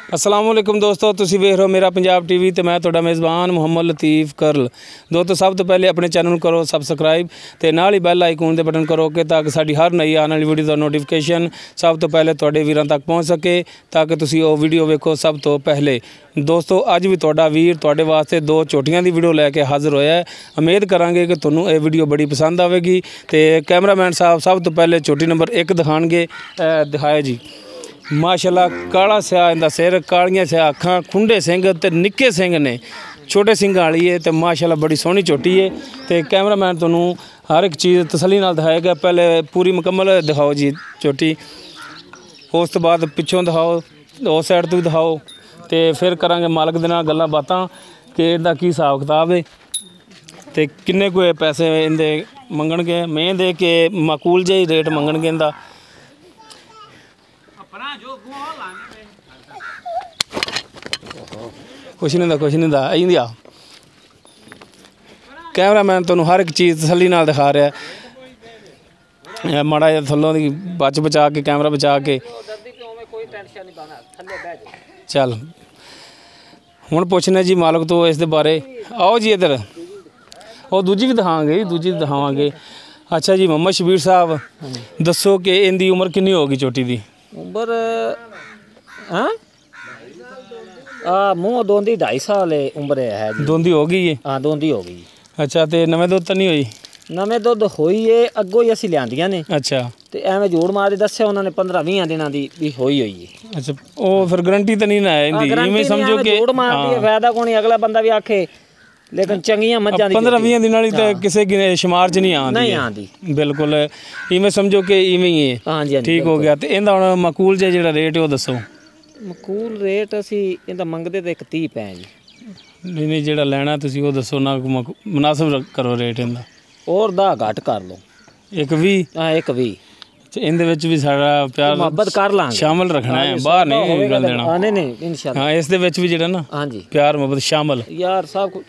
अस्सलामुअलैकुम दोस्तों, तुसीं वेख रहे हो मेरा पंजाब टीवी तो मैं तुहाडा मेज़बान मुहम्मद लतीफ़ करल। दोस्तों सब तो पहले अपने चैनल नूं करो सबसक्राइब तो नाल ही बैल आइकन दे बटन करो कि ताकि साडी हर नई आने वाली वीडियो का नोटिफिकेशन सब तो पहले तुहाडे वीरां तक पहुँच सके, ताकि तुसीं वो वीडियो वेखो सब तो पहले। दोस्तों अज भी तुहाडा वीर तुहाडे वास्ते दो चोटियां दी वीडियो लैके हाज़र होया है। उम्मीद करांगे कि तुहानूं ये वीडियो बड़ी पसंद आवेगी। तो कैमरामैन साहब सब तो पहले चोटी नंबर 1 दिखाणगे, दिखाया जी। माशाल्लाह काला स्या इंदा सिर, कालियां स्या अखां, खुंडे सिंह ते निक्के सिंह ने, छोटे सिंह वाली है तो माशाल्लाह बड़ी सोहनी चोटी है। तो कैमरामैन तुहानूं हर एक चीज़ तसल्ली नाल दिखाएगा। पहले पूरी मुकम्मल दिखाओ जी चोटी, उस तो बाद पिछों दिखाओ, उस साइड तो भी दिखाओ, तो फिर करांगे मालक दे नाल गल्लां बातां कि इहदा की हिसाब किताब है तो किन्ने को पैसे इंदे मंगणगे। मैं दे के माकूल जिहा रेट मंगणगे इंदा। कुछ नहीं दा इंदिया कैमरामैन तुहानूं हर एक चीज़ तसल्ली नाल दिखा रहा है। माड़ा जिहा थल्लों दी बचा के कैमरा बचा के चल हुण पुछने जी मालक तो इस दे बारे। आओ जी इधर, और दूजी भी दिखावांगे। अच्छा जी मोहम्मद शबीर साहब दसो कि इनकी उम्र कितनी होगी चोटी की? उम्र मुँह दोंदी 2.5 साल उम्र है जी। दोंदी हो गई है? हाँ दोंदी हो गई। अच्छा तो नवें दुध तो नहीं हुई? नवें दुध हुई है, अगों ही असीं लियांदियां ने। अच्छा तो एवं जोड़ मार दस्या उन्होंने 15-20 दिनों की भी हुई है। अच्छा वो फिर गारंटी तो नहीं ना है इनकी? इवें समझो कि जोड़ मार दी फायदा कोई, अगला बंदा भी आखे लेकिन चंगियां मज्जां दी 15-20 दिन वाली तो किसी शुमार च नहीं आती बिल्कुल। इवें समझो कि इवें ही है। हाँ जी ठीक हो गया। तो इहदा हुण माकूल जिहा रेट है वो दसो। मकूल रेट असीं इहदा मंगदे तो 130 पै जी। नहीं जिहड़ा लैना तुसीं वो दसो ना, मुनासिब करो रेट इहदा। और 10 घट कर लो। 120? हाँ 120। इहदे विच भी साडा प्यार मुहब्बत कर लांगे, शामिल रखना है, बाहर नहीं गल देना। हाँ नहीं इंशाल्लाह। हाँ इस दे विच भी जिहड़ा ना हाँ जी प्यार मुहब्बत शामिल यार सब कुछ।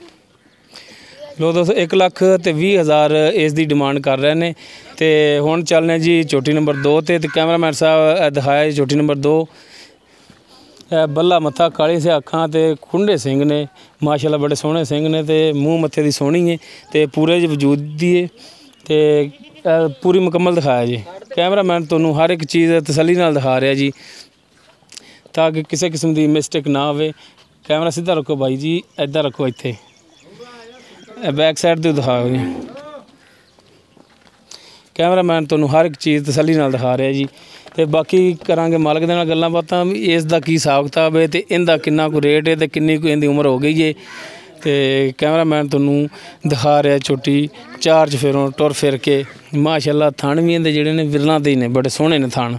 लो दोस्तों 1,20,000 इस दी डिमांड कर रहे हैं। तो हुण चलने जी चोटी नंबर 2 ते। कैमरामैन साहब दिखाया चोटी नंबर 2। बल्ला मत्था, काली से अखां ते खुंडे सिंह ने, माशाल्लाह बड़े सोहने सिंह ने, तो मूँह मत्थे दी सोहनी है, तो पूरे वजूद दी है, तो पूरी मुकम्मल दिखाया जी। कैमरामैन तुहानूं हर एक चीज़ तसल्ली नाल दिखा रहा जी, ताकि किसी किस्म की मिस्टेक ना आवे। कैमरा सीधा रखो भाई जी, इधर रखो, इत्थे बैक साइड तो दिखाओ जी। कैमरामैन तुहानूं हर एक चीज़ तसल्ली नाल दिखा रहा जी। तो बाकी करांगे मालक दे नाल गल्लां बातां भी इसदा की हिसाब किताब है, तो इहदा किन्ना को रेट है, तो किन्नी को इहदी उम्र हो गई है। तो कैमरामैन तुहानूं दिखा रहा चोटी 4 चफेरों टुर फिर के। माशाल्लाह थण भी इहदे जिहड़े ने विरलां दे ने, बड़े सोहणे ने थण।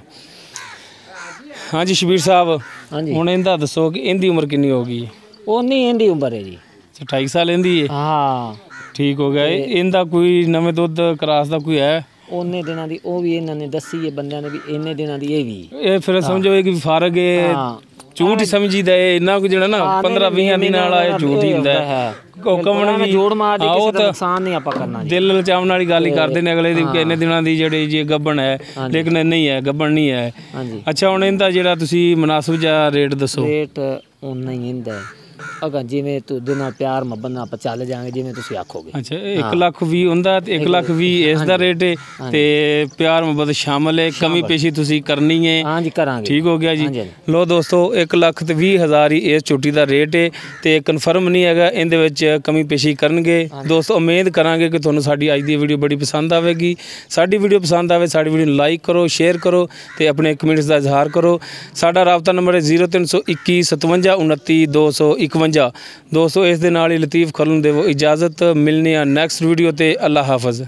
हाँ जी शबीर साहब, हाँ जी हुण इहदा दसो कि इहदी उम्र किन्नी हो गई? उन्नी इहदी उम्र है जी। 28 साल इहदी है? हाँ ठीक हो गया। इहदा कोई नवें दुध क्रॉस दा कोई है? उन्ने दिनों की वो भी इन्होंने दसी है, बंदियां ने भी इन्ने दिनों की ये भी। ये फिर समझो कि फारग है, झूठ ही समझीदा है इन्ना को जिहड़ा ना 15-20 दिन वाला झूठ ही हुंदा है। हुक्म भी जोड़ मार दी, किसी दा नुकसान नहीं आपा करना। दिल लचावन वाली गल ही करदे ने अगले दी कि इन्ने दिनां दी जिहड़ी जी गब्बन है, लेकिन नहीं है, गब्बन नहीं है। अच्छा हुण इहदा जिहड़ा तुसीं मुनासिब जिहा रेट दसो। रेट उन्ना ही इहदा है, अगर जिवें तू दे नाल प्यार मुहब्बत नाल चल जाएंगे जिवें तुसीं आखोगे। अच्छा 1,20,000 हुंदा ते 1,20,000 इस दा रेट है, ते प्यार मुहब्बत शामिल है, कमी पेशी तुसीं करनी है। हाँ जी करांगे। ठीक हो गया जी। लो दोस्तों 1,20,000 ही इस चोटी का रेट है, तो कन्फर्म नहीं है, इहदे विच कमी पेशी करनगे। दोस्तों उम्मीद करांगे कि तुहानूं साडी अज दी वीडियो बड़ी पसंद आवेगी। साडी वीडियो पसंद आवे साडी वीडियो लाइक करो, शेयर करो, तो अपने कमेंट्स का इजहार करो। साडा राबता नंबर है 0321 57 29 251। दोस्तों इस दे नाल ही लतीफ़ करल नूं देवो इजाज़त। मिलने आ नैक्सट वीडियो ते। अल्लाह हाफिज़।